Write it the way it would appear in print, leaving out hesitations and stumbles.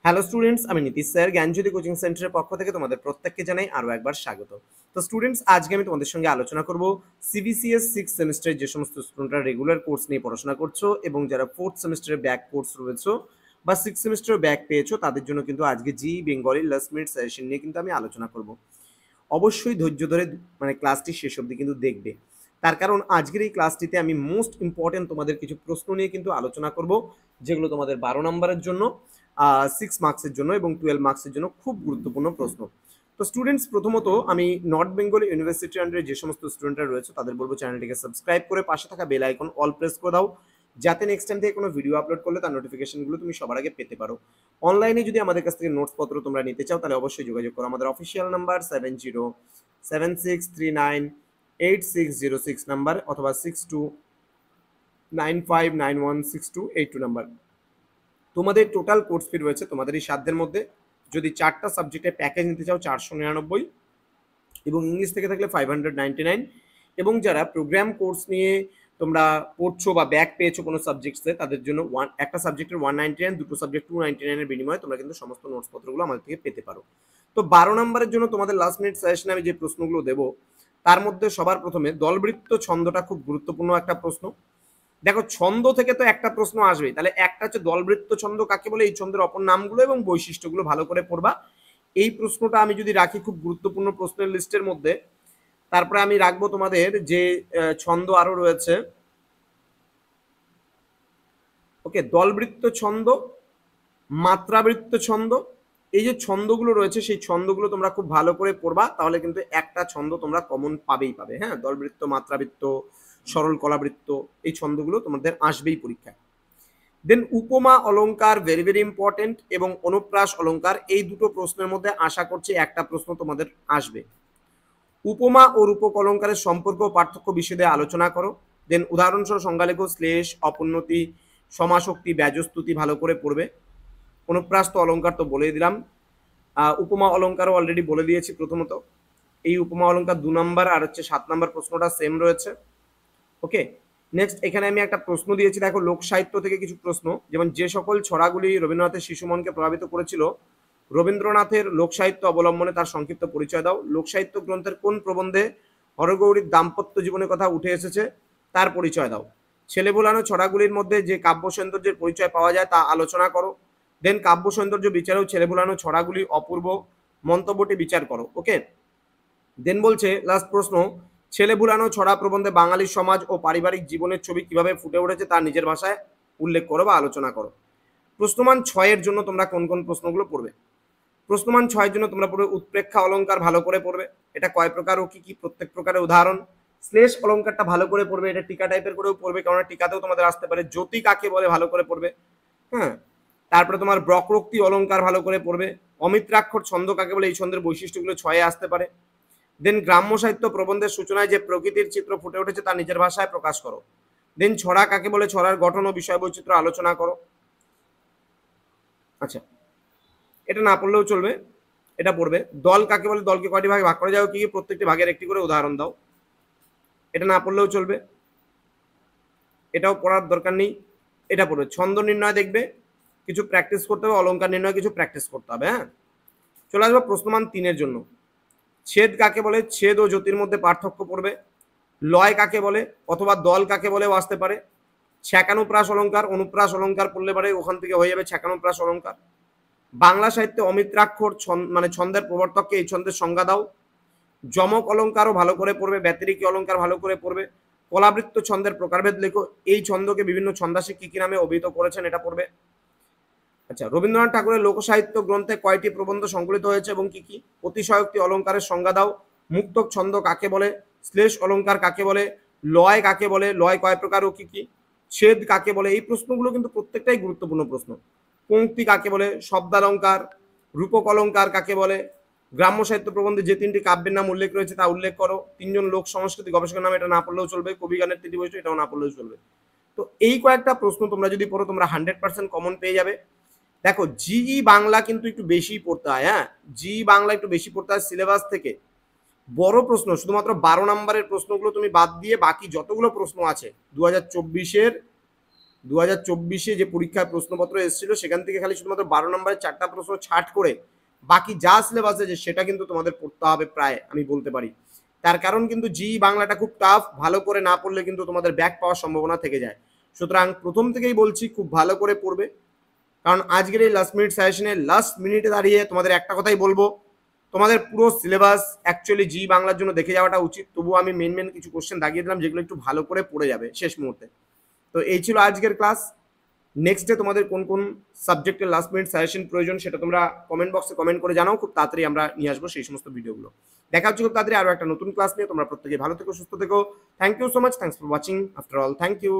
Hello students, আমি Nitish sir জ্ঞানজ্যোতি coaching সেন্টারের পক্ষ থেকে তোমাদের প্রত্যেককে জানাই আরও একবার স্বাগত। তো স্টুডেন্টস, আজকে আমি তোমাদের সঙ্গে আলোচনা করব সিবিসিএস 6 সেমিস্টারের যে সমস্ত স্টুডেন্টরা রেগুলার কোর্স নিয়ে পড়াশোনা করছো এবং যারা 4th সেমিস্টারের ব্যাক কোর্স রয়েছে বা 6 সেমিস্টারের ব্যাক পেয়েছো, তাদের জন্য কিন্তু আজকে জি বেঙ্গলি লাস্ট মিনিট সাজেশন নিয়ে কিন্তু আমি আলোচনা করব। অবশ্যই ধৈর্য ধরে ক্লাসটি শেষ অবধি কিন্তু দেখবে, তার কারণ আজকের এই ক্লাসটিতে আমি মোস্ট ইম্পর্টেন্ট তোমাদের কিছু প্রশ্ন নিয়ে কিন্তু আলোচনা করব, যেগুলো তোমাদের 12 নম্বরের জন্য, 6 মার্কসের জন্য এবং 12 মার্কসের জন্য খুব গুরুত্বপূর্ণ প্রশ্ন। তো স্টুডেন্টস, প্রথমত আমি নর্থ বেঙ্গল ইউনিভার্সিটি আন্ডারে যে সমস্ত স্টুডেন্টরা রয়েছে তাদের বলবো চ্যানেলটিকে সাবস্ক্রাইব করে পাশে থাকা বেল আইকন অল প্রেস করে দাও, যাতে নেক্সট টাইম থেকে কোনো ভিডিও আপলোড করলে তার নোটিফিকেশনগুলো তুমি সবার আগে পেতে পারো। অনলাইনে যদি আমাদের কাছ থেকে নোটসপত্র তোমরা নিতে চাও তাহলে অবশ্যই যোগাযোগ করো। আমাদের অফিসিয়াল নাম্বার 7076398606 নাম্বার অথবা 6295916282 নাম্বার। তোমাদের টোটাল কোর্স ফি রয়েছে তোমাদের এই সাধ্যের মধ্যে। যদি 4টা সাবজেক্টের প্যাকেজ নিতে চাও 499 এবং ইংলিশ থেকে থাকলে 599, এবং যারা প্রোগ্রাম কোর্স নিয়ে তোমরা পড়ছো বা ব্যাক পেয়েছো কোনো সাবজেক্টসে, তাদের জন্য একটা সাবজেক্টের 199, দুটো সাবজেক্ট 299 এর বিনিময়ে তোমরা কিন্তু সমস্ত নোটসপত্রগুলো আমাদের থেকে পেতে পারো। তো 12 নম্বরের জন্য তোমাদের লাস্ট মিনিট সাজেশনে আমি যে প্রশ্নগুলো দেবো তার মধ্যে সবার প্রথমে দলবৃত্ত ছন্দটা খুব গুরুত্বপূর্ণ একটা প্রশ্ন। দেখো, ছন্দ থেকে তো একটা প্রশ্ন আসবেই, তাহলে একটা হচ্ছে দলবৃত্ত ছন্দ কাকে বলে, এই ছন্দের অপর নামগুলো এবং বৈশিষ্ট্যগুলো ভালো করে পড়বা। এই প্রশ্নটা আমি যদি রাখি খুব গুরুত্বপূর্ণ প্রশ্নের লিস্টের মধ্যে, তারপরে আমি রাখবো তোমাদের যে ছন্দ আরো রয়েছে, ওকে, দলবৃত্ত ছন্দ, মাত্রাবৃত্ত ছন্দ, এই যে ছন্দগুলো রয়েছে সেই ছন্দগুলো তোমরা খুব ভালো করে পড়বা, তাহলে কিন্তু একটা ছন্দ তোমরা কমন পাবেই পাবে। হ্যাঁ, দলবৃত্ত, মাত্রাবৃত্ত, সরল কলাবৃত্ত, এই ছন্দগুলো তোমাদের আসবেই পরীক্ষায়। দেন উপমা অলংকার ভেরি ভেরি ইম্পর্টেন্ট, এবং অনুপ্রাস অলংকার, এই দুটো প্রশ্নের মধ্যে আশা করছি একটা প্রশ্ন তোমাদের আসবে। উপমা ও রূপক অলংকারের সম্পর্ক ও পার্থক্য বিশদে আলোচনা করো। দেন উদাহরণসহ সংজ্ঞা লেখো, শ্লেষ, অপোন্নতি, সমাসক্তি, ব্যাজস্তুতি ভালো করে পড়বে। অনুপ্রাস্ত অলংকার তো বলেই দিলাম। উপমা অলংকারও অলরেডি বলে দিয়েছি প্রথমত। এই উপমা অলংকার 2 নম্বর আর হচ্ছে 7 নম্বর প্রশ্নটা সেম রয়েছে। ওকে, নেক্সট এখানে আমি একটা প্রশ্ন দিয়েছি, দেখো লোক সাহিত্য থেকে কিছু প্রশ্ন, যেমন যে সকল ছড়াগুলি রবীন্দ্রনাথের শিশু মনকে প্রভাবিত করেছিল, রবীন্দ্রনাথের লোক সাহিত্য অবলম্বনে তার সংক্ষিপ্ত পরিচয় দাও। লোক সাহিত্য গ্রন্থের কোন প্রবন্ধে হরগৌরীর দাম্পত্য জীবনের কথা উঠে এসেছে, তার পরিচয় দাও। ছেলে বোলানো ছড়াগুলির মধ্যে যে কাব্য সৌন্দর্যের পরিচয় পাওয়া যায় তা আলোচনা করো। দেন কাব্য সৌন্দর্য বিচারেও ছেলে বোলানো ছড়াগুলি অপূর্ব, মন্তব্যটি বিচার করো। ওকে, দেন বলছে লাস্ট প্রশ্ন, ছেলে ভুলানো ছড়া প্রবন্ধে বাঙালির সমাজ ও পারিবারিক জীবনের ছবি কিভাবে ফুটে উঠেছে তা নিজের ভাষায় উল্লেখ করো বা আলোচনা করো। প্রশ্নমান 6-এর জন্য তোমরা কোন কোন প্রশ্নগুলো পড়বে? প্রশ্নমান 6-এর জন্য তোমরা পড়বে উৎপ্রেক্ষা অলংকার, ভালো করে পড়বে, এটা কয় প্রকার ও কি কি, প্রত্যেক প্রকারের উদাহরণ। শ্লেষ অলংকারটা ভালো করে পড়বে, এটা টিকা টাইপের করেও পড়বে, কারণ টিকাতেও তোমাদের আসতে পারে। জ্যোতি কাকে বলে ভালো করে পড়বে। হ্যাঁ, তারপরে তোমার বক্রোক্তি অলংকার ভালো করে পড়বে। অমিত্রাক্ষর ছন্দ কাকে বলে, এই ছন্দের বৈশিষ্ট্যগুলো 6-এ আসতে পারে। দেন গ্রাম্য সাহিত্য প্রবন্ধের সূচনায় যে প্রকৃতির চিত্র ফুটে উঠেছে তা নিজের ভাষায় প্রকাশ করো। দেন ছড়া কাকে বলে, ছড়ার গঠন ও বিষয় বৈচিত্র্য আলোচনা করো। আচ্ছা, এটা না পড়লেও চলবে, এটা পড়বে। দল কাকে বলে, দলকে কয়টি ভাগে ভাগ করা যায়, কি প্রত্যেকটি ভাগের একটি করে উদাহরণ দাও। এটা না পড়লেও চলবে, এটাও পড়ার দরকার নেই, এটা পড়বে। ছন্দ নির্ণয় দেখবে, কিছু প্র্যাকটিস করতে হবে, অলংকার নির্ণয় কিছু প্র্যাকটিস করতে হবে। হ্যাঁ, চলে আসবো প্রশ্নমান 3-এর জন্য। ছেদ কাকে বলে, ছেদ ও জ্যোতির মধ্যে পার্থক্য পড়বে। লয় কাকে বলে অথবা দল কাকে বলেও আসতে পারে। ছ্যাকানুপ্রাস অলংকার, অনুপ্রাস অলংকার পড়লে পারে, ওখান থেকে হয়ে যাবে ছ্যাকানুপ্রাস অলংকার। বাংলা সাহিত্যে অমিত্রাক্ষর মানে ছন্দের প্রবর্তককে, এই ছন্দের সংজ্ঞা দাও। যমক অলংকারও ভালো করে পড়বে, ব্যতিরিকী অলংকার ভালো করে পড়বে। কলাবৃত্ত ছন্দের প্রকারভেদ লেখো, এই ছন্দকে বিভিন্ন ছন্দাসী কি কি নামে অভিহিত করেছেন, এটা পড়বে। আচ্ছা, রবীন্দ্রনাথ ঠাকুরের লোকসাহিত্য গ্রন্থে কয়টি প্রবন্ধ সংকলিত হয়েছে এবং কি কি। অতিশয়োক্তি অলংকারের সংজ্ঞা দাও। মুক্তক ছন্দ কাকে বলে, শ্লেষ অলংকার কাকে বলে, লয় কাকে বলে, লয় কয় প্রকার ও কি কি, ছেদ কাকে বলে, এই প্রশ্নগুলো কিন্তু প্রত্যেকটাই গুরুত্বপূর্ণ প্রশ্ন। পংক্তি কাকে বলে, শব্দালংকার, রূপক অলংকার কাকে বলে, গ্রাম্য সাহিত্য প্রবন্ধে যে 3টি কাব্যের নাম উল্লেখ রয়েছে তা উল্লেখ করো। 3জন লোক সংস্কৃতি গবেষকের নাম, এটা না পড়লেও চলবে। কবিগানের 3টি বৈশিষ্ট্য, এটাও না পড়লেও চলবে। তো এই কয়েকটা প্রশ্ন তোমরা যদি পড়ো তোমরা 100% কমন পেয়ে যাবে। দেখো, জিই বাংলা কিন্তু একটু বেশি পড়তে হয়। হ্যাঁ, জিই বাংলা একটু বেশি পড়তে হয় সিলেবাস থেকে। বড় প্রশ্ন শুধুমাত্র 12 নম্বরের প্রশ্নগুলো তুমি বাদ দিয়ে বাকি যতগুলো প্রশ্ন আছে 2024-এর 2024 যে পরীক্ষায় প্রশ্নপত্র এসেছিল সেখান থেকে খালি শুধুমাত্র 12 নম্বরের 4টা প্রশ্ন ছাট করে বাকি যা সিলেবাস আছে সেটা কিন্তু তোমাদের পড়তে হবে প্রায়, আমি বলতে পারি। তার কারণ কিন্তু জি বাংলাটা খুব টাফ, ভালো করে না পড়লে কিন্তু তোমাদের ব্যাক পাওয়ার সম্ভাবনা থেকে যায়। সুতরাং প্রথম থেকেই বলছি খুব ভালো করে পড়বে, কারণ আজকের এই লাস্ট মিনিট সাজেশনে লাস্ট মিনিটে দাঁড়িয়ে তোমাদের একটা কথাই বলবো, তোমাদের পুরো সিলেবাস অ্যাকচুয়ালি জি বাংলার জন্য দেখে যাওয়াটা উচিত। তবুও আমি মেন কিছু কোশ্চেন দাগিয়ে দিলাম যেগুলো একটু ভালো করে পড়ে যাবে শেষ মুহূর্তে। তো এই ছিল আজকের ক্লাস। নেক্সটে তোমাদের কোন কোন সাবজেক্টের লাস্ট মিনিট সাজেশন প্রয়োজন সেটা তোমরা কমেন্ট বক্সে কমেন্ট করে জানাও, খুব তাড়াতাড়ি আমরা নিয়ে আসবো সেই সমস্ত ভিডিওগুলো। দেখা হচ্ছে খুব তাড়াতাড়ি আরও একটা নতুন ক্লাস নিয়ে। তোমরা প্রত্যেকে ভালো থেকো, সুস্থ থেকো। Thank you so much, thanks for watching after all, thank you.